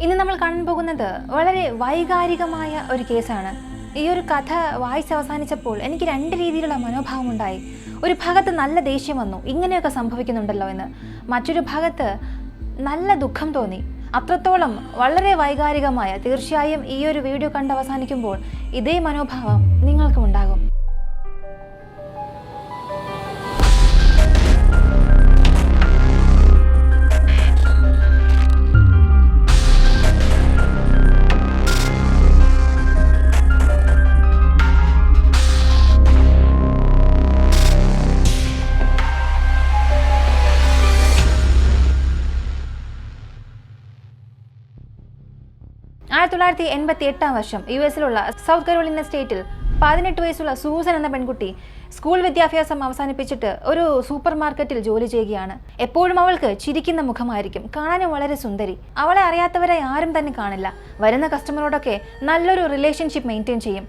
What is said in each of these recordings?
ഇന്ന് നമ്മൾ കാണാൻ പോകുന്നത് വളരെ വൈകാരികമായ ഒരു കേസാണ്. ഈ ഒരു കഥ വായിച്ച് അവസാനിച്ചപ്പോൾ എനിക്ക് രണ്ട് രീതിയിലുള്ള മനോഭാവം ഉണ്ടായി. ഒരു ഭാഗത്ത് നല്ല ദേഷ്യം വന്നു, ഇങ്ങനെയൊക്കെ സംഭവിക്കുന്നുണ്ടല്ലോ എന്ന്. മറ്റൊരു ഭാഗത്ത് നല്ല ദുഃഖം തോന്നി. അത്രത്തോളം വളരെ വൈകാരികമായ. തീർച്ചയായും ഈ ഒരു വീഡിയോ കണ്ട് അവസാനിക്കുമ്പോൾ ഇതേ മനോഭാവം നിങ്ങൾക്കും ഉണ്ടാകും. വർഷം US-ലുള്ള സൗത്ത് കരോളിന സ്റ്റേറ്റിൽ 18 വയസ്സുള്ള സൂസൻ എന്ന പെൺകുട്ടി സ്കൂൾ വിദ്യാഭ്യാസം അവസാനിപ്പിച്ചിട്ട് ഒരു സൂപ്പർ മാർക്കറ്റിൽ ജോലി ചെയ്യുകയാണ്. എപ്പോഴും അവൾക്ക് ചിരിക്കുന്ന മുഖമായിരിക്കും, കാണാനും വളരെ സുന്ദരി. അവളെ അറിയാത്തവരായി ആരും തന്നെ കാണില്ല. വരുന്ന കസ്റ്റമറോടൊക്കെ നല്ലൊരു റിലേഷൻഷിപ്പ് മെയിൻറ്റെയിൻ ചെയ്യും.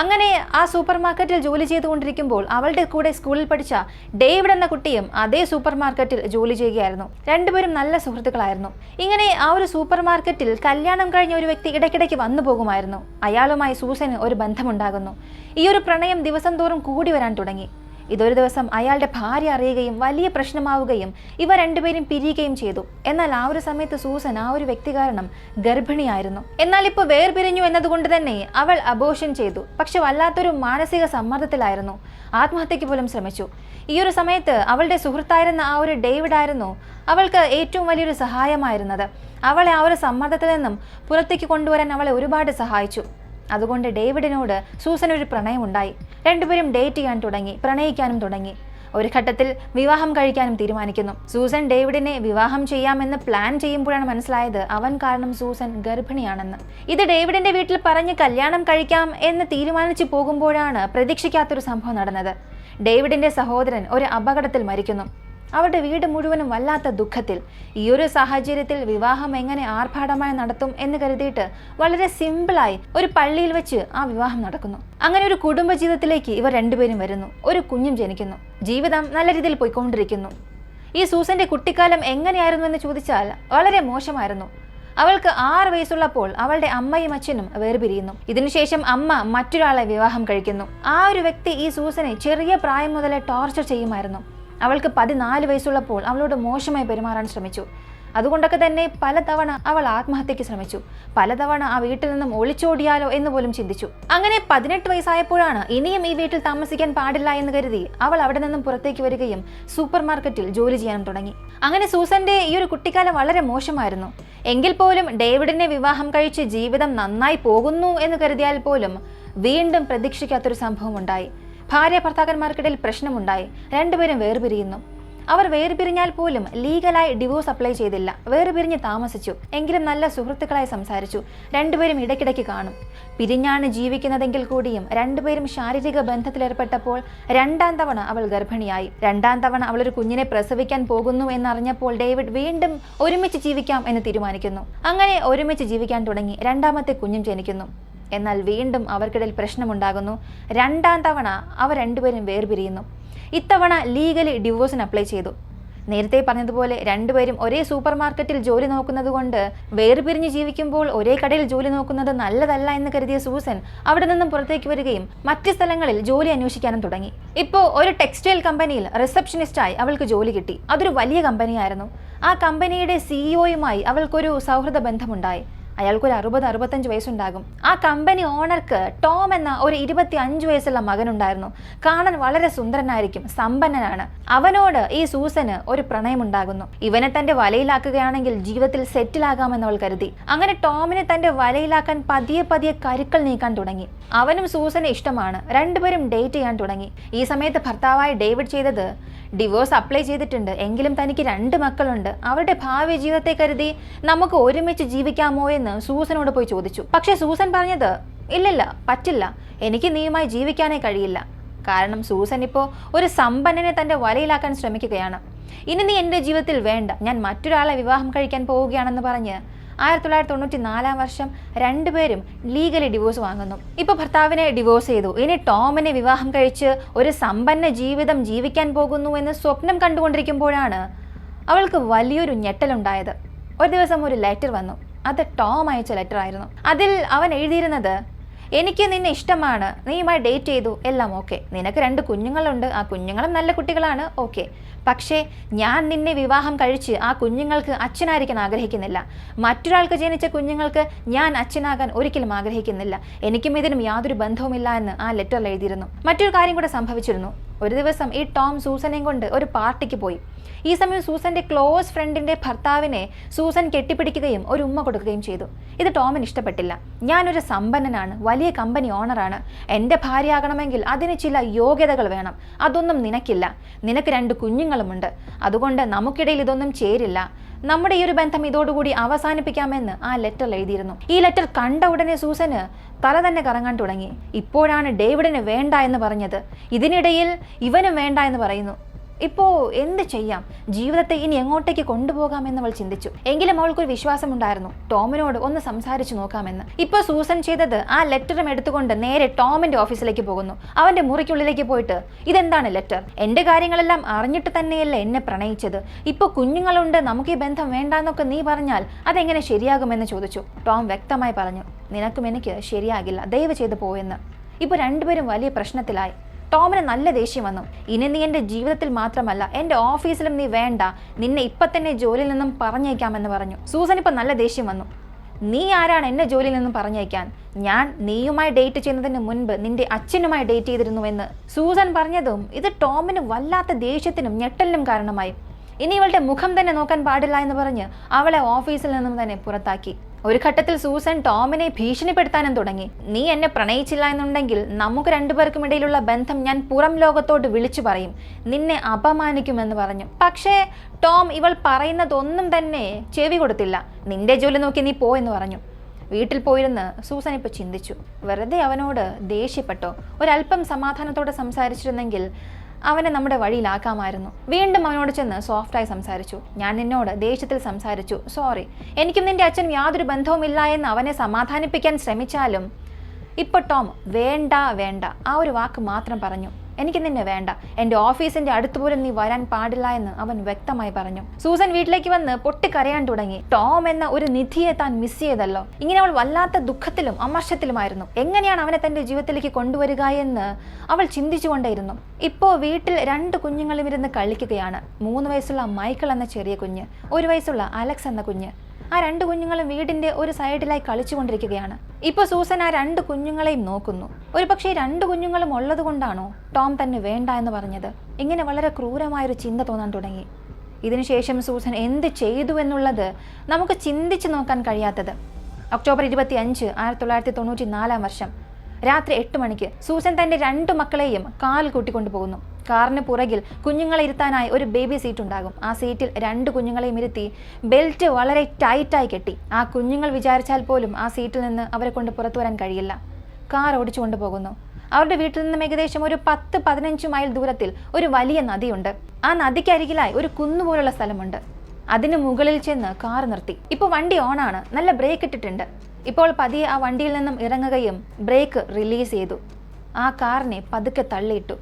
അങ്ങനെ ആ സൂപ്പർ മാർക്കറ്റിൽ ജോലി ചെയ്തുകൊണ്ടിരിക്കുമ്പോൾ അവളുടെ കൂടെ സ്കൂളിൽ പഠിച്ച ഡേവിഡ് എന്ന കുട്ടിയും അതേ സൂപ്പർ മാർക്കറ്റിൽ ജോലി ചെയ്യുകയായിരുന്നു. രണ്ടുപേരും നല്ല സുഹൃത്തുക്കളായിരുന്നു. ഇങ്ങനെ ആ ഒരു സൂപ്പർ മാർക്കറ്റിൽ കല്യാണം കഴിഞ്ഞ ഒരു വ്യക്തി ഇടയ്ക്കിടയ്ക്ക് വന്നു പോകുമായിരുന്നു. അയാളുമായി സൂസന് ഒരു ബന്ധമുണ്ടാകുന്നു. ഈ ഒരു പ്രണയം ദിവസം തോറും കൂടി വരാൻ തുടങ്ങി. ഇതൊരു ദിവസം അയാളുടെ ഭാര്യ അറിയുകയും വലിയ പ്രശ്നമാവുകയും ഇവ രണ്ടുപേരും പിരിയുകയും ചെയ്തു. എന്നാൽ ആ ഒരു സമയത്ത് സൂസൻ ആ ഒരു വ്യക്തി കാരണം ഗർഭിണിയായിരുന്നു. എന്നാൽ ഇപ്പോൾ വേർപിരിഞ്ഞു എന്നതുകൊണ്ട് തന്നെ അവൾ അബോർഷൻ ചെയ്തു. പക്ഷെ വല്ലാത്തൊരു മാനസിക സമ്മർദ്ദത്തിലായിരുന്നു. ആത്മഹത്യക്ക് പോലും ശ്രമിച്ചു. ഈ ഒരു സമയത്ത് അവളുടെ സുഹൃത്തായിരുന്ന ആ ഒരു ഡേവിഡ് ആയിരുന്നു അവൾക്ക് ഏറ്റവും വലിയൊരു സഹായമായിരുന്നത്. അവളെ ആ ഒരു സമ്മർദ്ദത്തിൽ നിന്നും പുറത്തേക്ക് കൊണ്ടുവരാൻ അവളെ ഒരുപാട് സഹായിച്ചു. അതുകൊണ്ട് ഡേവിഡിനോട് സൂസൻ ഒരു പ്രണയമുണ്ടായി. രണ്ടുപേരും ഡേറ്റ് ചെയ്യാൻ തുടങ്ങി, പ്രണയിക്കാനും തുടങ്ങി. ഒരു ഘട്ടത്തിൽ വിവാഹം കഴിക്കാനും തീരുമാനിക്കുന്നു. സൂസൻ ഡേവിഡിനെ വിവാഹം ചെയ്യാമെന്ന് പ്ലാൻ ചെയ്യുമ്പോഴാണ് മനസ്സിലായത് അവൻ കാരണം സൂസൻ ഗർഭിണിയാണെന്ന്. ഇത് ഡേവിഡിന്റെ വീട്ടിൽ പറഞ്ഞ് കല്യാണം കഴിക്കാം എന്ന് തീരുമാനിച്ചു പോകുമ്പോഴാണ് പ്രതീക്ഷിക്കാത്തൊരു സംഭവം നടന്നത്. ഡേവിഡിന്റെ സഹോദരൻ ഒരു അപകടത്തിൽ മരിക്കുന്നു. അവരുടെ വീട് മുഴുവനും വല്ലാത്ത ദുഃഖത്തിൽ. ഈ ഒരു സാഹചര്യത്തിൽ വിവാഹം എങ്ങനെ ആർഭാടമായി നടത്തും എന്ന് കരുതിയിട്ട് വളരെ സിമ്പിളായി ഒരു പള്ളിയിൽ വെച്ച് ആ വിവാഹം നടക്കുന്നു. അങ്ങനെ ഒരു കുടുംബജീവിതത്തിലേക്ക് ഇവർ രണ്ടുപേരും വരുന്നു. ഒരു കുഞ്ഞും ജനിക്കുന്നു. ജീവിതം നല്ല രീതിയിൽ പോയിക്കൊണ്ടിരിക്കുന്നു. ഈ സൂസന്റെ കുട്ടിക്കാലം എങ്ങനെയായിരുന്നു എന്ന് ചോദിച്ചാൽ വളരെ മോശമായിരുന്നു. അവൾക്ക് 6 വയസ്സുള്ളപ്പോൾ അവളുടെ അമ്മയും അച്ഛനും വേർപിരിയുന്നു. ഇതിനുശേഷം അമ്മ മറ്റൊരാളെ വിവാഹം കഴിക്കുന്നു. ആ ഒരു വ്യക്തി ഈ സൂസനെ ചെറിയ പ്രായം മുതലേ ടോർച്ചർ ചെയ്യുമായിരുന്നു. അവൾക്ക് 14 വയസ്സുള്ളപ്പോൾ അവളോട് മോശമായി പെരുമാറാൻ ശ്രമിച്ചു. അതുകൊണ്ടൊക്കെ തന്നെ പലതവണ അവൾ ആത്മഹത്യക്ക് ശ്രമിച്ചു. പലതവണ ആ വീട്ടിൽ നിന്നും ഒളിച്ചോടിയാലോ എന്ന് പോലും ചിന്തിച്ചു. അങ്ങനെ 18 വയസ്സായപ്പോഴാണ് ഇനിയും ഈ വീട്ടിൽ താമസിക്കാൻ പാടില്ല എന്ന് കരുതി അവൾ അവിടെ നിന്നും പുറത്തേക്ക് വരികയും സൂപ്പർ മാർക്കറ്റിൽ ജോലി ചെയ്യാനും തുടങ്ങി. അങ്ങനെ സൂസന്റെ ഈ ഒരു കുട്ടിക്കാലം വളരെ മോശമായിരുന്നു. എങ്കിൽ പോലും ഡേവിഡിനെ വിവാഹം കഴിച്ച് ജീവിതം നന്നായി പോകുന്നു എന്ന് കരുതിയാൽ പോലും വീണ്ടും പ്രതീക്ഷിക്കാത്തൊരു സംഭവം ഉണ്ടായി. ഭാര്യ ഭർത്താക്കന്മാർക്കിടയിൽ പ്രശ്നമുണ്ടായി. രണ്ടുപേരും വേർപിരിയുന്നു. അവർ വേർപിരിഞ്ഞാൽ പോലും ലീഗലായി ഡിവോഴ്സ് അപ്ലൈ ചെയ്തില്ല. വേർപിരിഞ്ഞ് താമസിച്ചു. എങ്കിലും നല്ല സുഹൃത്തുക്കളായി സംസാരിച്ചു. രണ്ടുപേരും ഇടയ്ക്കിടയ്ക്ക് കാണും. പിരിഞ്ഞാണ് ജീവിക്കുന്നതെങ്കിൽ കൂടിയും രണ്ടുപേരും ശാരീരിക ബന്ധത്തിലേർപ്പെട്ടപ്പോൾ 2ാം തവണ അവൾ ഗർഭിണിയായി. 2ാം തവണ അവളൊരു കുഞ്ഞിനെ പ്രസവിക്കാൻ പോകുന്നു എന്നറിഞ്ഞപ്പോൾ ഡേവിഡ് വീണ്ടും ഒരുമിച്ച് ജീവിക്കാം എന്ന് തീരുമാനിക്കുന്നു. അങ്ങനെ ഒരുമിച്ച് ജീവിക്കാൻ തുടങ്ങി. 2ാമത്തെ കുഞ്ഞും ജനിക്കുന്നു. എന്നാൽ വീണ്ടും അവർക്കിടയിൽ പ്രശ്നമുണ്ടാകുന്നു. 2ാം തവണ അവർ രണ്ടുപേരും വേർപിരിയുന്നു. ഇത്തവണ ലീഗലി ഡിവോഴ്സിന് അപ്ലൈ ചെയ്തു. നേരത്തെ പറഞ്ഞതുപോലെ രണ്ടുപേരും ഒരേ സൂപ്പർ മാർക്കറ്റിൽ ജോലി നോക്കുന്നത് കൊണ്ട് വേർപിരിഞ്ഞ് ജീവിക്കുമ്പോൾ ഒരേ കടയിൽ ജോലി നോക്കുന്നത് നല്ലതല്ല എന്ന് കരുതിയ സൂസൻ അവിടെ നിന്നും പുറത്തേക്ക് വരികയും മറ്റ് സ്ഥലങ്ങളിൽ ജോലി അന്വേഷിക്കാനും തുടങ്ങി. ഇപ്പോൾ ഒരു ടെക്സ്റ്റൈൽ കമ്പനിയിൽ റിസപ്ഷനിസ്റ്റായി അവൾക്ക് ജോലി കിട്ടി. അതൊരു വലിയ കമ്പനിയായിരുന്നു. ആ കമ്പനിയുടെ സിഇഒയുമായി അവൾക്കൊരു സൗഹൃദ ബന്ധമുണ്ടായി. അയാൾക്കൊരു 60-65 വയസ്സുണ്ടാകും. ആ കമ്പനി ഓണർക്ക് ടോം എന്ന ഒരു 25 വയസ്സുള്ള മകനുണ്ടായിരുന്നു. കാണാൻ വളരെ സുന്ദരനായിരിക്കും, സമ്പന്നനാണ്. അവനോട് ഈ സൂസന് ഒരു പ്രണയമുണ്ടാകുന്നു. ഇവനെ തന്റെ വലയിലാക്കുകയാണെങ്കിൽ ജീവിതത്തിൽ സെറ്റിലാകാമെന്ന് അവൾ കരുതി. അങ്ങനെ ടോമിനെ തന്റെ വലയിലാക്കാൻ പതിയെ പതിയെ കരുക്കൾ നീക്കാൻ തുടങ്ങി. അവനും സൂസനെ ഇഷ്ടമാണ്. രണ്ടുപേരും ഡേറ്റ് ചെയ്യാൻ തുടങ്ങി. ഈ സമയത്ത് ഭർത്താവായ ഡേവിഡ് ചെയ്തത് ഡിവോഴ്സ് അപ്ലൈ ചെയ്തിട്ടുണ്ട്. എങ്കിലും തനിക്ക് 2 മക്കളുണ്ട്. അവരുടെ ഭാവി ജീവിതത്തെ കരുതി നമുക്ക് ഒരുമിച്ച് ജീവിക്കാമോ എന്ന് സൂസനോട് പോയി ചോദിച്ചു. പക്ഷെ സൂസൻ പറഞ്ഞത് ഇല്ലില്ല, പറ്റില്ല, എനിക്ക് നീയുമായി ജീവിക്കാനേ കഴിയില്ല. കാരണം സൂസൻ ഇപ്പോൾ ഒരു സമ്പന്നനെ തന്റെ വലയിലാക്കാൻ ശ്രമിക്കുകയാണ്. ഇനി നീ എൻ്റെ ജീവിതത്തിൽ വേണ്ട, ഞാൻ മറ്റൊരാളെ വിവാഹം കഴിക്കാൻ പോവുകയാണെന്ന് പറഞ്ഞ് 1994 വർഷം രണ്ടുപേരും ലീഗലി ഡിവോഴ്സ് വാങ്ങുന്നു. ഇപ്പോൾ ഭർത്താവിനെ ഡിവോഴ്സ് ചെയ്തു. ഇനി ടോമിനെ വിവാഹം കഴിച്ച് ഒരു സമ്പന്ന ജീവിതം ജീവിക്കാൻ പോകുന്നു എന്ന് സ്വപ്നം കണ്ടുകൊണ്ടിരിക്കുമ്പോഴാണ് അവൾക്ക് വലിയൊരു ഞെട്ടലുണ്ടായത്. ഒരു ദിവസം ഒരു ലെറ്റർ വന്നു. അത് ടോം അയച്ച ലെറ്റർ ആയിരുന്നു. അതിൽ അവൻ എഴുതിയിരുന്നത്, എനിക്ക് നിന്നെ ഇഷ്ടമാണ്, നീയുമായി ഡേറ്റ് ചെയ്തു, എല്ലാം ഓക്കെ, നിനക്ക് 2 കുഞ്ഞുങ്ങളുണ്ട്, ആ കുഞ്ഞുങ്ങളും നല്ല കുട്ടികളാണ്, ഓക്കെ. പക്ഷേ ഞാൻ നിന്നെ വിവാഹം കഴിച്ച് ആ കുഞ്ഞുങ്ങൾക്ക് അച്ഛനായിരിക്കാൻ ആഗ്രഹിക്കുന്നില്ല. മറ്റൊരാൾക്ക് ജനിച്ച കുഞ്ഞുങ്ങൾക്ക് ഞാൻ അച്ഛനാകാൻ ഒരിക്കലും ആഗ്രഹിക്കുന്നില്ല. എനിക്കും ഇതിനും യാതൊരു ബന്ധവുമില്ല എന്ന് ആ ലെറ്ററിൽ എഴുതിയിരുന്നു. മറ്റൊരു കാര്യം കൂടെ സംഭവിച്ചിരുന്നു. ഒരു ദിവസം ഈ ടോം സൂസനെയും കൊണ്ട് ഒരു പാർട്ടിക്ക് പോയി. ഈ സമയം സൂസന്റെ ക്ലോസ് ഫ്രണ്ടിന്റെ ഭർത്താവിനെ സൂസൻ കെട്ടിപ്പിടിക്കുകയും ഒരു ഉമ്മ കൊടുക്കുകയും ചെയ്തു. ഇത് ടോമിന് ഇഷ്ടപ്പെട്ടില്ല. ഞാനൊരു സമ്പന്നനാണ്, വലിയ കമ്പനി ഓണറാണ്, എൻ്റെ ഭാര്യയാകണമെങ്കിൽ അതിന് ചില യോഗ്യതകൾ വേണം. അതൊന്നും നിനക്കില്ല. നിനക്ക് 2 കുഞ്ഞുങ്ങളുമുണ്ട്. അതുകൊണ്ട് നമുക്കിടയിൽ ഇതൊന്നും ചേരില്ല. നമ്മുടെ ഈ ഒരു ബന്ധം ഇതോടുകൂടി അവസാനിപ്പിക്കാമെന്ന് ആ ലെറ്ററിൽ എഴുതിയിരുന്നു. ഈ ലെറ്റർ കണ്ട ഉടനെ സൂസന് തല തന്നെ കറങ്ങാൻ തുടങ്ങി. ഇപ്പോഴാണ് ഡേവിഡിന് വേണ്ട എന്ന് പറഞ്ഞത്, ഇതിനിടയിൽ ഇവനും വേണ്ട എന്ന് പറയുന്നു. ഇപ്പോൾ എന്ത് ചെയ്യാം? ജീവിതത്തെ ഇനി എങ്ങോട്ടേക്ക് കൊണ്ടുപോകാമെന്ന് അവൾ ചിന്തിച്ചു. എങ്കിലും അവൾക്കൊരു വിശ്വാസമുണ്ടായിരുന്നു, ടോമിനോട് ഒന്ന് സംസാരിച്ചു നോക്കാമെന്ന്. ഇപ്പോൾ സൂസൻ ചെയ്തത് ആ ലെറ്ററും എടുത്തുകൊണ്ട് നേരെ ടോമിന്റെ ഓഫീസിലേക്ക് പോകുന്നു. അവന്റെ മുറിക്കുള്ളിലേക്ക് പോയിട്ട്, ഇതെന്താണ് ലെറ്റർ? എന്റെ കാര്യങ്ങളെല്ലാം അറിഞ്ഞിട്ട് തന്നെയല്ലേ എന്നെ പ്രണയിച്ചത്. ഇപ്പോൾ കുഞ്ഞുങ്ങളുണ്ട്, നമുക്ക് ഈ ബന്ധം വേണ്ടാന്നൊക്കെ നീ പറഞ്ഞാൽ അതെങ്ങനെ ശരിയാകുമെന്ന് ചോദിച്ചു. ടോം വ്യക്തമായി പറഞ്ഞു, നിനക്കും എനിക്ക് ശരിയാകില്ല, ദയവ് ചെയ്ത് പോയെന്ന്. ഇപ്പോൾ രണ്ടുപേരും വലിയ പ്രശ്നത്തിലായി. ടോമിന് നല്ല ദേഷ്യം വന്നു. ഇനി നീ എൻ്റെ ജീവിതത്തിൽ മാത്രമല്ല എൻ്റെ ഓഫീസിലും നീ വേണ്ട, നിന്നെ ഇപ്പം തന്നെ ജോലിയിൽ നിന്നും പറഞ്ഞേക്കാമെന്ന് പറഞ്ഞു. സൂസൻ ഇപ്പം നല്ല ദേഷ്യം വന്നു. നീ ആരാണ് എന്നെ ജോലിയിൽ നിന്നും പറഞ്ഞേക്കാൻ? ഞാൻ നീയുമായി ഡേറ്റ് ചെയ്യുന്നതിന് മുൻപ് നിന്റെ അച്ഛനുമായി ഡേറ്റ് ചെയ്തിരുന്നുവെന്ന് സൂസൻ പറഞ്ഞതും ഇത് ടോമിന് വല്ലാത്ത ദേഷ്യത്തിനും ഞെട്ടലിനും കാരണമായി. ഇനി ഇവളുടെ മുഖം തന്നെ നോക്കാൻ പാടില്ല എന്ന് പറഞ്ഞ് അവളെ ഓഫീസിൽ നിന്നും തന്നെ പുറത്താക്കി. ഒരു ഘട്ടത്തിൽ സൂസൻ ടോമിനെ ഭീഷണിപ്പെടുത്താനും തുടങ്ങി. നീ എന്നെ പ്രണയിച്ചില്ല എന്നുണ്ടെങ്കിൽ നമുക്ക് 2 പേർക്കും ഇടയിലുള്ള ബന്ധം ഞാൻ പുറം ലോകത്തോട് വിളിച്ചു പറയും, നിന്നെ അപമാനിക്കുമെന്ന് പറഞ്ഞു. പക്ഷേ ടോം ഇവൾ പറയുന്നതൊന്നും തന്നെ ചെവി കൊടുത്തില്ല. നിന്റെ ജോലി നോക്കി നീ പോ എന്ന് പറഞ്ഞു. വീട്ടിൽ പോയിരുന്ന് സൂസൻ ഇപ്പോൾ ചിന്തിച്ചു, വെറുതെ അവനോട് ദേഷ്യപ്പെട്ടോ? ഒരല്പം സമാധാനത്തോടെ സംസാരിച്ചിരുന്നെങ്കിൽ അവനെ നമ്മുടെ വഴിയിലാക്കാമായിരുന്നു. വീണ്ടും അവനോട് ചെന്ന് സോഫ്റ്റായി സംസാരിച്ചു. ഞാൻ നിന്നോട് ദേഷ്യത്തിൽ സംസാരിച്ചു, സോറി. എനിക്കും നിന്റെ അച്ഛനും യാതൊരു ബന്ധവുമില്ല എന്ന് അവനെ സമാധാനിപ്പിക്കാൻ ശ്രമിച്ചാലും ഇപ്പോൾ ടോം വേണ്ട വേണ്ട ആ ഒരു വാക്ക് മാത്രം പറഞ്ഞു. എനിക്ക് നിന്നെ വേണ്ട, എൻ്റെ ഓഫീസിൻ്റെ അടുത്തുപോലും നീ വരാൻ പാടില്ല എന്ന് അവൻ വ്യക്തമായി പറഞ്ഞു. സൂസൻ വീട്ടിലേക്ക് വന്ന് പൊട്ടിക്കരയാൻ തുടങ്ങി. ടോം എന്ന ഒരു നിധിയെ താൻ മിസ് ചെയ്തല്ലോ. ഇങ്ങനെ അവൾ വല്ലാത്ത ദുഃഖത്തിലും അമർഷത്തിലുമായിരുന്നു. എങ്ങനെയാണ് അവനെ തൻ്റെ ജീവിതത്തിലേക്ക് കൊണ്ടുവരിക എന്ന് അവൾ ചിന്തിച്ചുകൊണ്ടേയിരുന്നു. ഇപ്പോൾ വീട്ടിൽ 2 കുഞ്ഞുങ്ങളും ഇരുന്ന് കളിക്കുകയാണ്. 3 വയസ്സുള്ള മൈക്കിൾ എന്ന ചെറിയ കുഞ്ഞ്, 1 വയസ്സുള്ള അലക്സ് എന്ന കുഞ്ഞ്. ആ 2 കുഞ്ഞുങ്ങളും വീടിൻ്റെ ഒരു സൈഡിലായി കളിച്ചുകൊണ്ടിരിക്കുകയാണ്. ഇപ്പോൾ സൂസൻ ആ 2 കുഞ്ഞുങ്ങളെയും നോക്കുന്നു. ഒരു പക്ഷേ 2 കുഞ്ഞുങ്ങളും ഉള്ളത് കൊണ്ടാണോ ടോം തന്നെ വേണ്ട എന്ന് പറഞ്ഞത്? ഇങ്ങനെ വളരെ ക്രൂരമായൊരു ചിന്ത തോന്നാൻ തുടങ്ങി. ഇതിനുശേഷം സൂസൻ എന്ത് ചെയ്തു എന്നുള്ളത് നമുക്ക് ചിന്തിച്ചു നോക്കാൻ കഴിയാത്തത്. ഒക്ടോബർ 25, 1994 വർഷം രാത്രി 8 മണിക്ക് സൂസൻ തൻ്റെ 2 മക്കളെയും കാറിൽ കൂട്ടിക്കൊണ്ടു പോകുന്നു. കാറിന് പുറകിൽ കുഞ്ഞുങ്ങളെ ഇരുത്താനായി ഒരു ബേബി സീറ്റ് ഉണ്ടാകും. ആ സീറ്റിൽ 2 കുഞ്ഞുങ്ങളെയും ഇരുത്തി ബെൽറ്റ് വളരെ ടൈറ്റായി കെട്ടി. ആ കുഞ്ഞുങ്ങൾ വിചാരിച്ചാൽ പോലും ആ സീറ്റിൽ നിന്ന് അവരെ കൊണ്ട് പുറത്തു വരാൻ കഴിയില്ല. കാർ ഓടിച്ചു കൊണ്ടുപോകുന്നു. അവരുടെ വീട്ടിൽ നിന്നും ഏകദേശം ഒരു 10-15 മൈൽ ദൂരത്തിൽ ഒരു വലിയ നദിയുണ്ട്. ആ നദിക്കരികിലായി ഒരു കുന്നുപോലുള്ള സ്ഥലമുണ്ട്. അതിന് മുകളിൽ ചെന്ന് കാർ നിർത്തി. ഇപ്പോൾ വണ്ടി ഓണാണ്, നല്ല ബ്രേക്ക് ഇട്ടിട്ടുണ്ട്. ഇപ്പോൾ പതിയെ ആ വണ്ടിയിൽ നിന്നും ഇറങ്ങുകയും ബ്രേക്ക് റിലീസ് ചെയ്തു. ആ കാറിനെ പതുക്കെ തള്ളിയിട്ടു.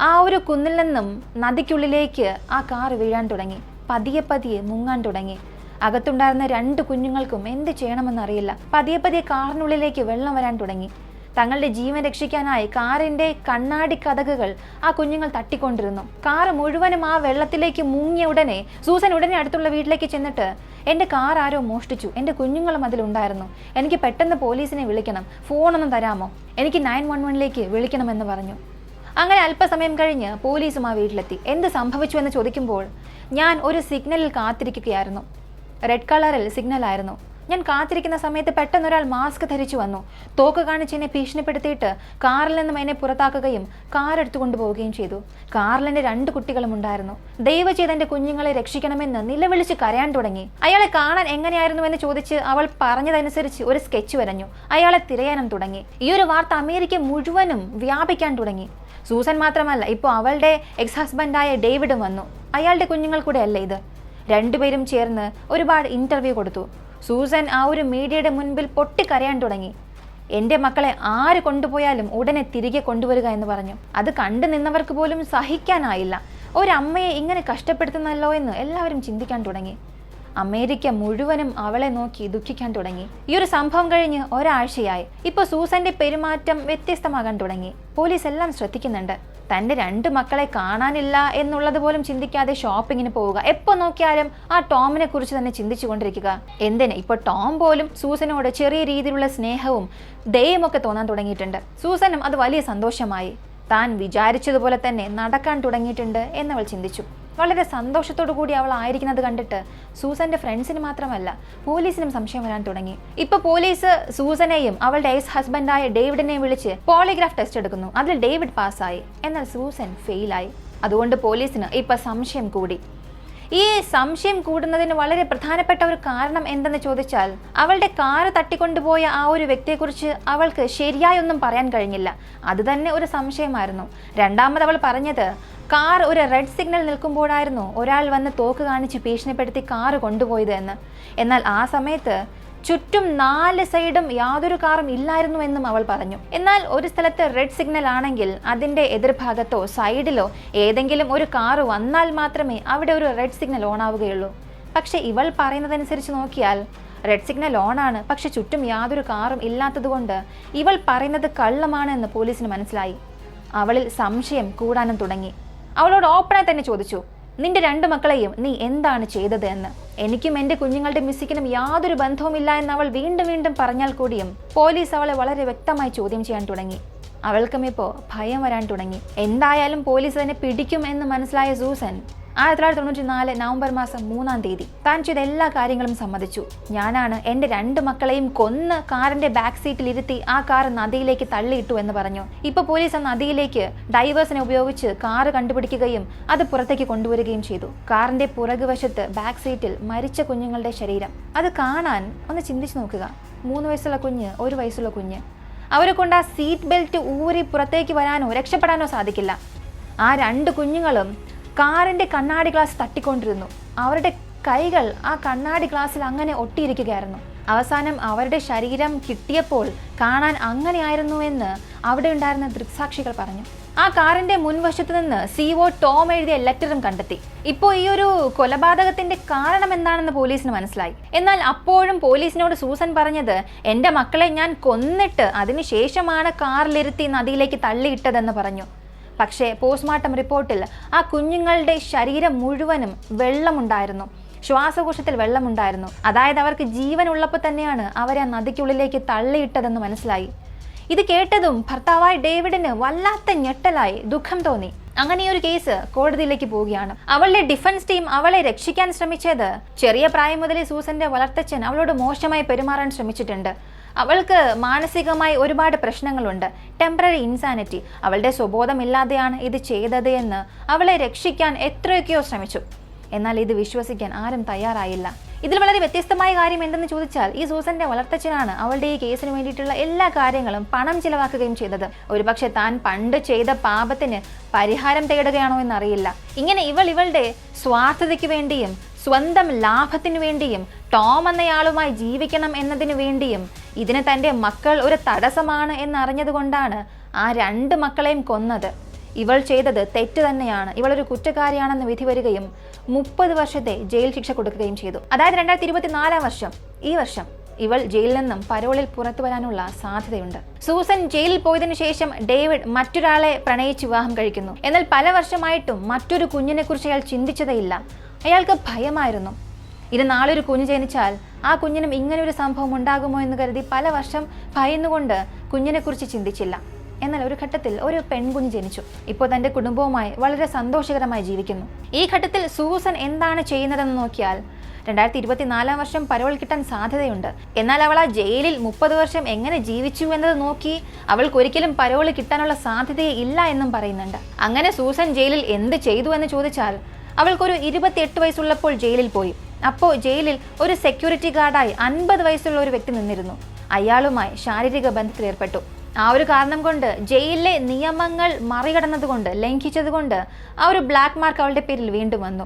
ആ ഒരു കുന്നിൽ നിന്നും നദിക്കുള്ളിലേക്ക് ആ കാർ വീഴാൻ തുടങ്ങി. പതിയെ പതിയെ മുങ്ങാൻ തുടങ്ങി. അകത്തുണ്ടായിരുന്ന 2 കുഞ്ഞുങ്ങൾക്കും എന്ത് ചെയ്യണമെന്നറിയില്ല. പതിയെ പതിയെ കാറിനുള്ളിലേക്ക് വെള്ളം വരാൻ തുടങ്ങി. തങ്ങളുടെ ജീവൻ രക്ഷിക്കാനായി കാറിന്റെ കണ്ണാടി കതകുകൾ ആ കുഞ്ഞുങ്ങൾ തട്ടിക്കൊണ്ടിരുന്നു. കാർ മുഴുവനും ആ വെള്ളത്തിലേക്ക് മുങ്ങിയ ഉടനെ സൂസൻ ഉടനെ അടുത്തുള്ള വീട്ടിലേക്ക് ചെന്നിട്ട്, എൻ്റെ കാർ ആരോ മോഷ്ടിച്ചു, എൻ്റെ കുഞ്ഞുങ്ങളും അതിലുണ്ടായിരുന്നു, എനിക്ക് പെട്ടെന്ന് പോലീസിനെ വിളിക്കണം, ഫോണൊന്നും തരാമോ, എനിക്ക് 911ലേക്ക് വിളിക്കണമെന്ന് പറഞ്ഞു. അങ്ങനെ അല്പസമയം കഴിഞ്ഞ് പോലീസും ആ വീട്ടിലെത്തി. എന്ത് സംഭവിച്ചു എന്ന് ചോദിക്കുമ്പോൾ, ഞാൻ ഒരു സിഗ്നലിൽ കാത്തിരിക്കുകയായിരുന്നു, റെഡ് കളറിൽ സിഗ്നലായിരുന്നു. ഞാൻ കാത്തിരിക്കുന്ന സമയത്ത് പെട്ടെന്നൊരാൾ മാസ്ക് ധരിച്ചു വന്നു. തോക്ക് കാണിച്ച് എന്നെ ഭീഷണിപ്പെടുത്തിയിട്ട് കാറിൽ നിന്നും എന്നെ പുറത്താക്കുകയും കാർ എടുത്തു കൊണ്ടുപോവുകയും ചെയ്തു. കാറിൽ എൻ്റെ 2 കുട്ടികളും ഉണ്ടായിരുന്നു. ദയവ് ചെയ്ത് എൻ്റെ കുഞ്ഞുങ്ങളെ രക്ഷിക്കണമെന്ന് നിലവിളിച്ച് കരയാൻ തുടങ്ങി. അയാളെ കാണാൻ എങ്ങനെയായിരുന്നുവെന്ന് ചോദിച്ച് അവൾ പറഞ്ഞതനുസരിച്ച് ഒരു സ്കെച്ച് വരഞ്ഞു. അയാളെ തിരയാനും തുടങ്ങി. ഈ ഒരു വാർത്ത അമേരിക്ക മുഴുവനും വ്യാപിക്കാൻ തുടങ്ങി. സൂസൻ മാത്രമല്ല, ഇപ്പോൾ അവളുടെ എക്സ് ഹസ്ബൻഡായ ഡേവിഡും വന്നു. അയാളുടെ കുഞ്ഞുങ്ങൾ കൂടെ അല്ല ഇത്. 2 പേരും ചേർന്ന് ഒരുപാട് ഇൻ്റർവ്യൂ കൊടുത്തു. സൂസൻ ആ ഒരു മീഡിയയുടെ മുൻപിൽ പൊട്ടിക്കരയാൻ തുടങ്ങി. എൻ്റെ മക്കളെ ആര് കൊണ്ടുപോയാലും ഉടനെ തിരികെ കൊണ്ടുവരിക എന്ന് പറഞ്ഞു. അത് കണ്ടു നിന്നവർക്ക് പോലും സഹിക്കാനായില്ല. ഒരമ്മയെ ഇങ്ങനെ കഷ്ടപ്പെടുത്തുന്നല്ലോ എന്ന് എല്ലാവരും ചിന്തിക്കാൻ തുടങ്ങി. അമേരിക്ക മുഴുവനും അവളെ നോക്കി ദുഃഖിക്കാൻ തുടങ്ങി. ഈ ഒരു സംഭവം കഴിഞ്ഞ് ഒരാഴ്ചയായി. ഇപ്പോൾ സൂസന്റെ പെരുമാറ്റം വ്യത്യസ്തമാകാൻ തുടങ്ങി. പോലീസ് എല്ലാം ശ്രദ്ധിക്കുന്നുണ്ട്. തൻ്റെ 2 മക്കളെ കാണാനില്ല എന്നുള്ളത് പോലും ചിന്തിക്കാതെ ഷോപ്പിങ്ങിന് പോവുക. എപ്പോൾ നോക്കിയാലും ആ ടോമിനെ കുറിച്ച് തന്നെ ചിന്തിച്ചു കൊണ്ടിരിക്കുക. എന്തിന്, ഇപ്പോൾ ടോം പോലും സൂസനോട് ചെറിയ രീതിയിലുള്ള സ്നേഹവും ദയയുമൊക്കെ തോന്നാൻ തുടങ്ങിയിട്ടുണ്ട്. സൂസനും അത് വലിയ സന്തോഷമായി. താൻ വിചാരിച്ചതുപോലെ തന്നെ നടക്കാൻ തുടങ്ങിയിട്ടുണ്ട് എന്നവൾ ചിന്തിച്ചു. വളരെ സന്തോഷത്തോടു കൂടി അവൾ ആയിരിക്കുന്നത് കണ്ടിട്ട് സൂസന്റെ ഫ്രണ്ട്സിന് മാത്രമല്ല പോലീസിനും സംശയം വരാൻ തുടങ്ങി. ഇപ്പൊ പോലീസ് സൂസനെയും അവളുടെ എക്സ് ഹസ്ബൻഡായ ഡേവിഡിനെയും വിളിച്ച് പോളിഗ്രാഫ് ടെസ്റ്റ് എടുക്കുന്നു. അതിൽ ഡേവിഡ് പാസ്സായി, എന്നാൽ സൂസൻ ഫെയിലായി. അതുകൊണ്ട് പോലീസിന് ഇപ്പൊ സംശയം കൂടി. ഈ സംശയം കൂടുന്നതിന് വളരെ പ്രധാനപ്പെട്ട ഒരു കാരണം എന്തെന്ന് ചോദിച്ചാൽ, അവളുടെ കാറ് തട്ടിക്കൊണ്ടുപോയ ആ ഒരു വ്യക്തിയെക്കുറിച്ച് അവൾക്ക് ശരിയായൊന്നും പറയാൻ കഴിഞ്ഞില്ല. അത് തന്നെ ഒരു സംശയമായിരുന്നു. രണ്ടാമത് അവൾ പറഞ്ഞത്, കാർ ഒരു റെഡ് സിഗ്നൽ നിൽക്കുമ്പോഴായിരുന്നു ഒരാൾ വന്ന് തോക്ക് കാണിച്ച് ഭീഷണിപ്പെടുത്തി കാറ് കൊണ്ടുപോയത് എന്ന്. എന്നാൽ ആ സമയത്ത് ചുറ്റും 4 സൈഡും യാതൊരു കാറും ഇല്ലായിരുന്നു എന്നും അവൾ പറഞ്ഞു. എന്നാൽ ഒരു സ്ഥലത്ത് റെഡ് സിഗ്നൽ ആണെങ്കിൽ അതിൻ്റെ എതിർഭാഗത്തോ സൈഡിലോ ഏതെങ്കിലും ഒരു കാറ് വന്നാൽ മാത്രമേ അവിടെ ഒരു റെഡ് സിഗ്നൽ ഓൺ ആവുകയുള്ളൂ. പക്ഷെ ഇവൾ പറയുന്നതനുസരിച്ച് നോക്കിയാൽ റെഡ് സിഗ്നൽ ഓണാണ്, പക്ഷെ ചുറ്റും യാതൊരു കാറും ഇല്ലാത്തതുകൊണ്ട് ഇവൾ പറയുന്നത് കള്ളമാണ് എന്ന് പോലീസിന് മനസ്സിലായി. അവളിൽ സംശയം കൂടാനും തുടങ്ങി. അവളോട് ഓപ്പണായി തന്നെ ചോദിച്ചു, നിന്റെ 2 മക്കളെയും നീ എന്താണ് ചെയ്തത് എന്ന്. എനിക്കും എൻ്റെ കുഞ്ഞുങ്ങളുടെ മിസ്സിക്കിനും യാതൊരു ബന്ധവുമില്ല എന്ന് അവൾ വീണ്ടും വീണ്ടും പറഞ്ഞാൽ കൂടിയും പോലീസ് അവളെ വളരെ വ്യക്തമായി ചോദ്യം ചെയ്യാൻ തുടങ്ങി. അവൾക്കും ഇപ്പോൾ ഭയം വരാൻ തുടങ്ങി. എന്തായാലും പോലീസ് തന്നെ പിടിക്കും എന്ന് മനസ്സിലായ സൂസൻ 1994 നവംബർ മാസം 3-ാം തീയതി താൻ ചെയ്ത എല്ലാ കാര്യങ്ങളും സമ്മതിച്ചു. ഞാനാണ് എൻ്റെ 2 മക്കളെയും കൊന്ന് കാറിന്റെ ബാക്ക് സീറ്റിൽ ഇരുത്തി ആ കാർ നദിയിലേക്ക് തള്ളിയിട്ടു എന്ന് പറഞ്ഞു. ഇപ്പൊ പോലീസ് ആ നദിയിലേക്ക് ഡൈവേഴ്സിനെ ഉപയോഗിച്ച് കാറ് കണ്ടുപിടിക്കുകയും അത് പുറത്തേക്ക് കൊണ്ടുവരികയും ചെയ്തു. കാറിന്റെ പുറകുവശത്ത് ബാക്ക് സീറ്റിൽ മരിച്ച കുഞ്ഞുങ്ങളുടെ ശരീരം. അത് കാണാൻ ഒന്ന് ചിന്തിച്ചു നോക്കുക. 3 വയസ്സുള്ള കുഞ്ഞ്, 1 വയസ്സുള്ള കുഞ്ഞ്. അവരെ കൊണ്ട് ആ സീറ്റ് ബെൽറ്റ് ഊരി പുറത്തേക്ക് വരാനോ രക്ഷപ്പെടാനോ സാധിക്കില്ല. ആ 2 കുഞ്ഞുങ്ങളും കാറിന്റെ കണ്ണാടി ഗ്ലാസ് തട്ടിക്കൊണ്ടിരുന്നു. അവരുടെ കൈകൾ ആ കണ്ണാടി ഗ്ലാസ്സിൽ അങ്ങനെ ഒട്ടിയിരിക്കുകയായിരുന്നു. അവസാനം അവരുടെ ശരീരം കിട്ടിയപ്പോൾ കാണാൻ അങ്ങനെയായിരുന്നു എന്ന് അവിടെ ഉണ്ടായിരുന്ന ദൃക്സാക്ഷികൾ പറഞ്ഞു. ആ കാറിന്റെ മുൻവശത്ത് നിന്ന് CO ടോം എഴുതിയ ലെറ്ററും കണ്ടെത്തി. ഇപ്പോൾ ഈ ഒരു കൊലപാതകത്തിന്റെ കാരണം എന്താണെന്ന് പോലീസിന് മനസ്സിലായി. എന്നാൽ അപ്പോഴും പോലീസിനോട് സൂസൻ പറഞ്ഞത്, എൻ്റെ മക്കളെ ഞാൻ കൊന്നിട്ട് അതിനുശേഷമാണ് കാറിലിരുത്തി നദിയിലേക്ക് തള്ളിയിട്ടതെന്ന് പറഞ്ഞു. പക്ഷേ പോസ്റ്റ്മോർട്ടം റിപ്പോർട്ടിൽ ആ കുഞ്ഞുങ്ങളുടെ ശരീരം മുഴുവനും വെള്ളമുണ്ടായിരുന്നു. ശ്വാസകോശത്തിൽ വെള്ളമുണ്ടായിരുന്നു. അതായത് അവർക്ക് ജീവൻ ഉള്ളപ്പോൾ തന്നെയാണ് അവരെ ആ നദിക്കുള്ളിലേക്ക് തള്ളിയിട്ടതെന്ന് മനസ്സിലായി. ഇത് കേട്ടതും ഭർത്താവായ ഡേവിഡിന് വല്ലാത്ത ഞെട്ടലായി, ദുഃഖം തോന്നി. അങ്ങനെ ഒരു കേസ് കോടതിയിലേക്ക് പോവുകയാണ്. അവളുടെ ഡിഫൻസ് ടീം അവളെ രക്ഷിക്കാൻ ശ്രമിച്ചത്, ചെറിയ പ്രായം മുതലേ സൂസന്റെ വളർത്തച്ഛൻ അവളോട് മോശമായി പെരുമാറാൻ ശ്രമിച്ചിട്ടുണ്ട്. അവൾക്ക് മാനസികമായി ഒരുപാട് പ്രശ്നങ്ങളുണ്ട്, ടെമ്പററി ഇൻസാനിറ്റി. അവളുടെ സ്വബോധമില്ലാതെയാണ് ഇത് ചെയ്തത് എന്ന് അവളെ രക്ഷിക്കാൻ എത്രയൊക്കെയോ ശ്രമിച്ചു. എന്നാൽ ഇത് വിശ്വസിക്കാൻ ആരും തയ്യാറായില്ല. ഇതിൽ വളരെ വ്യത്യസ്തമായ കാര്യം എന്തെന്ന് ചോദിച്ചാൽ, ഈ സൂസന്റെ വളർത്തച്ഛനാണ് അവളുടെ ഈ കേസിന് വേണ്ടിയിട്ടുള്ള എല്ലാ കാര്യങ്ങളും പണം ചിലവാക്കുകയും ചെയ്തത്. ഒരുപക്ഷെ താൻ പണ്ട് ചെയ്ത പാപത്തിന് പരിഹാരം തേടുകയാണോ എന്നറിയില്ല. ഇങ്ങനെ ഇവളുടെ സ്വാർത്ഥതയ്ക്ക് വേണ്ടിയും സ്വന്തം ലാഭത്തിനു വേണ്ടിയും ടോം എന്നയാളുമായി ജീവിക്കണം എന്നതിനു വേണ്ടിയും ഇതിന് തൻ്റെ മക്കൾ ഒരു തടസ്സമാണ് എന്നറിഞ്ഞതുകൊണ്ടാണ് ആ 2 മക്കളെയും കൊന്നത്. ഇവൾ ചെയ്തത് തെറ്റ് തന്നെയാണ്, ഇവളൊരു കുറ്റക്കാരിയാണെന്ന് വിധി വരികയും 30 വർഷത്തെ ജയിൽ ശിക്ഷ കൊടുക്കുകയും ചെയ്തു. അതായത് 2024 വർഷം, ഈ വർഷം ഇവൾ ജയിലിൽ നിന്നും പരോളിൽ പുറത്തു വരാനുള്ള സാധ്യതയുണ്ട്. സൂസൻ ജയിലിൽ പോയതിനു ശേഷം ഡേവിഡ് മറ്റൊരാളെ പ്രണയിച്ച് വിവാഹം കഴിക്കുന്നു. എന്നാൽ പല വർഷമായിട്ടും മറ്റൊരു കുഞ്ഞിനെ കുറിച്ച് അയാൾ ചിന്തിച്ചതേയില്ല. അയാൾക്ക് ഭയമായിരുന്നു. ഇത് നാളെ ഒരു കുഞ്ഞ് ജനിച്ചാൽ ആ കുഞ്ഞിനും ഇങ്ങനൊരു സംഭവം ഉണ്ടാകുമോ എന്ന് കരുതി പല വർഷം ഭയന്നുകൊണ്ട് കുഞ്ഞിനെക്കുറിച്ച് ചിന്തിച്ചില്ല. എന്നാൽ ഒരു ഘട്ടത്തിൽ ഒരു പെൺകുഞ്ഞ് ജനിച്ചു. ഇപ്പോൾ തൻ്റെ കുടുംബവുമായി വളരെ സന്തോഷകരമായി ജീവിക്കുന്നു. ഈ ഘട്ടത്തിൽ സൂസൻ എന്താണ് ചെയ്യുന്നതെന്ന് നോക്കിയാൽ 2024 വർഷം പരോൾ കിട്ടാൻ സാധ്യതയുണ്ട്. എന്നാൽ അവൾ ആ ജയിലിൽ 30 വർഷം എങ്ങനെ ജീവിച്ചു എന്നത് നോക്കി അവൾക്കൊരിക്കലും പരോൾ കിട്ടാനുള്ള സാധ്യതയെ ഇല്ല എന്നും പറയുന്നുണ്ട്. അങ്ങനെ സൂസൻ ജയിലിൽ എന്ത് ചെയ്തു എന്ന് ചോദിച്ചാൽ, അവൾക്കൊരു 28 വയസ്സുള്ളപ്പോൾ ജയിലിൽ പോയി. അപ്പോൾ ജയിലിൽ ഒരു സെക്യൂരിറ്റി ഗാർഡായി 50 വയസ്സുള്ള ഒരു വ്യക്തി നിന്നിരുന്നു. അയാളുമായി ശാരീരിക ബന്ധത്തിലേർപ്പെട്ടു. ആ ഒരു കാരണം കൊണ്ട്, ജയിലിലെ നിയമങ്ങൾ മറികടന്നതുകൊണ്ട്, ലംഘിച്ചതുകൊണ്ട് ആ ഒരു ബ്ലാക്ക് മാർക്ക് അവളുടെ പേരിൽ വീണ്ടും വന്നു.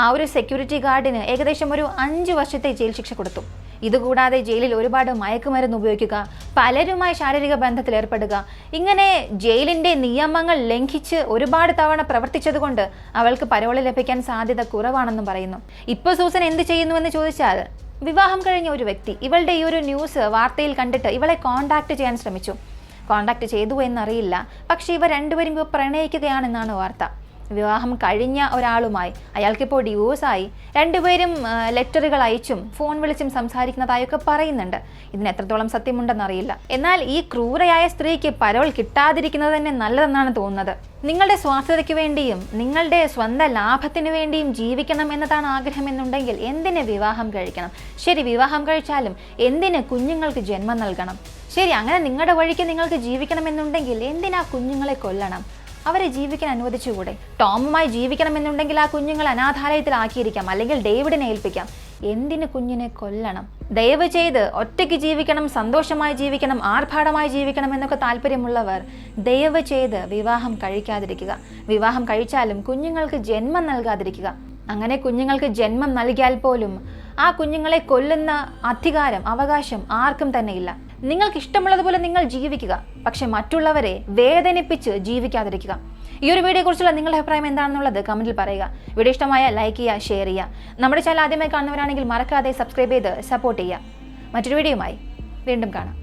ആ ഒരു സെക്യൂരിറ്റി ഗാർഡിന് ഏകദേശം ഒരു 5 വർഷത്തെ ജയിൽ ശിക്ഷ കൊടുത്തു. ഇതുകൂടാതെ ജയിലിൽ ഒരുപാട് മയക്കുമരുന്ന് ഉപയോഗിക്കുക, പലരുമായി ശാരീരിക ബന്ധത്തിൽ ഏർപ്പെടുക, ഇങ്ങനെ ജയിലിന്റെ നിയമങ്ങൾ ലംഘിച്ച് ഒരുപാട് തവണ പ്രവർത്തിച്ചതുകൊണ്ട് അവൾക്ക് പരോള് ലഭിക്കാൻ സാധ്യത കുറവാണെന്നും പറയുന്നു. ഇപ്പോൾ സൂസൻ എന്ത് ചെയ്യുന്നുവെന്ന് ചോദിച്ചാൽ, വിവാഹം കഴിഞ്ഞ ഒരു വ്യക്തി ഇവളുടെ ഈ ഒരു ന്യൂസ് വാർത്തയിൽ കണ്ടിട്ട് ഇവളെ കോൺടാക്ട് ചെയ്യാൻ ശ്രമിച്ചു. കോൺടാക്ട് ചെയ്തു എന്നറിയില്ല, പക്ഷേ ഇവർ രണ്ടുപേരും ഇപ്പോൾ പ്രണയിക്കുകയാണെന്നാണ് വാർത്ത. വിവാഹം കഴിഞ്ഞ ഒരാളുമായി, അയാൾക്കിപ്പോൾ ഡിവോഴ്സായി, രണ്ടുപേരും ലെറ്ററുകൾ അയച്ചും ഫോൺ വിളിച്ചും സംസാരിക്കുന്നതായൊക്കെ പറയുന്നുണ്ട്. ഇതിന് എത്രത്തോളം സത്യമുണ്ടെന്നറിയില്ല. എന്നാൽ ഈ ക്രൂരയായ സ്ത്രീക്ക് പരോൾ കിട്ടാതിരിക്കുന്നത് തന്നെ നല്ലതെന്നാണ് തോന്നുന്നത്. നിങ്ങളുടെ സ്വാർത്ഥതയ്ക്ക് വേണ്ടിയും നിങ്ങളുടെ സ്വന്തം ലാഭത്തിന് വേണ്ടിയും ജീവിക്കണം എന്നതാണ് ആഗ്രഹമെന്നുണ്ടെങ്കിൽ എന്തിന് വിവാഹം കഴിക്കണം? ശരി, വിവാഹം കഴിച്ചാലും എന്തിന് കുഞ്ഞുങ്ങൾക്ക് ജന്മം നൽകണം? ശരി, അങ്ങനെ നിങ്ങളുടെ വഴിക്ക് നിങ്ങൾക്ക് ജീവിക്കണമെന്നുണ്ടെങ്കിൽ എന്തിനാ കുഞ്ഞുങ്ങളെ കൊല്ലണം? അവരെ ജീവിക്കാൻ അനുവദിച്ചുകൂടെ? ടോമുമായി ജീവിക്കണമെന്നുണ്ടെങ്കിൽ ആ കുഞ്ഞുങ്ങൾ അനാഥാലയത്തിലാക്കിയിരിക്കാം, അല്ലെങ്കിൽ ഡേവിഡിനെ ഏൽപ്പിക്കാം. എന്തിന് കുഞ്ഞിനെ കൊല്ലണം? ദയവ് ചെയ്ത് ഒറ്റയ്ക്ക് ജീവിക്കണം, സന്തോഷമായി ജീവിക്കണം, ആർഭാടമായി ജീവിക്കണം എന്നൊക്കെ താല്പര്യമുള്ളവർ ദയവ് ചെയ്ത് വിവാഹം കഴിക്കാതിരിക്കുക. വിവാഹം കഴിച്ചാലും കുഞ്ഞുങ്ങൾക്ക് ജന്മം നൽകാതിരിക്കുക. അങ്ങനെ കുഞ്ഞുങ്ങൾക്ക് ജന്മം നൽകിയാൽ പോലും ആ കുഞ്ഞുങ്ങളെ കൊല്ലുന്ന അധികാരം, അവകാശം ആർക്കും തന്നെ ഇല്ല. നിങ്ങൾക്ക് ഇഷ്ടമുള്ളതുപോലെ നിങ്ങൾ ജീവിക്കുക, പക്ഷെ മറ്റുള്ളവരെ വേദനിപ്പിച്ച് ജീവിക്കാതിരിക്കുക. ഈ ഒരു വീഡിയോയെ കുറിച്ചുള്ള നിങ്ങളുടെ അഭിപ്രായം എന്താണെന്നുള്ളത് കമന്റിൽ പറയുക. വീഡിയോ ഇഷ്ടമായ ലൈക്ക് ചെയ്യുക, ഷെയർ ചെയ്യുക. നമ്മുടെ ചാനൽ ആദ്യമായി കാണുന്നവരാണെങ്കിൽ മറക്കാതെ സബ്സ്ക്രൈബ് ചെയ്ത് സപ്പോർട്ട് ചെയ്യുക. മറ്റൊരു വീഡിയോയുമായി വീണ്ടും കാണാം.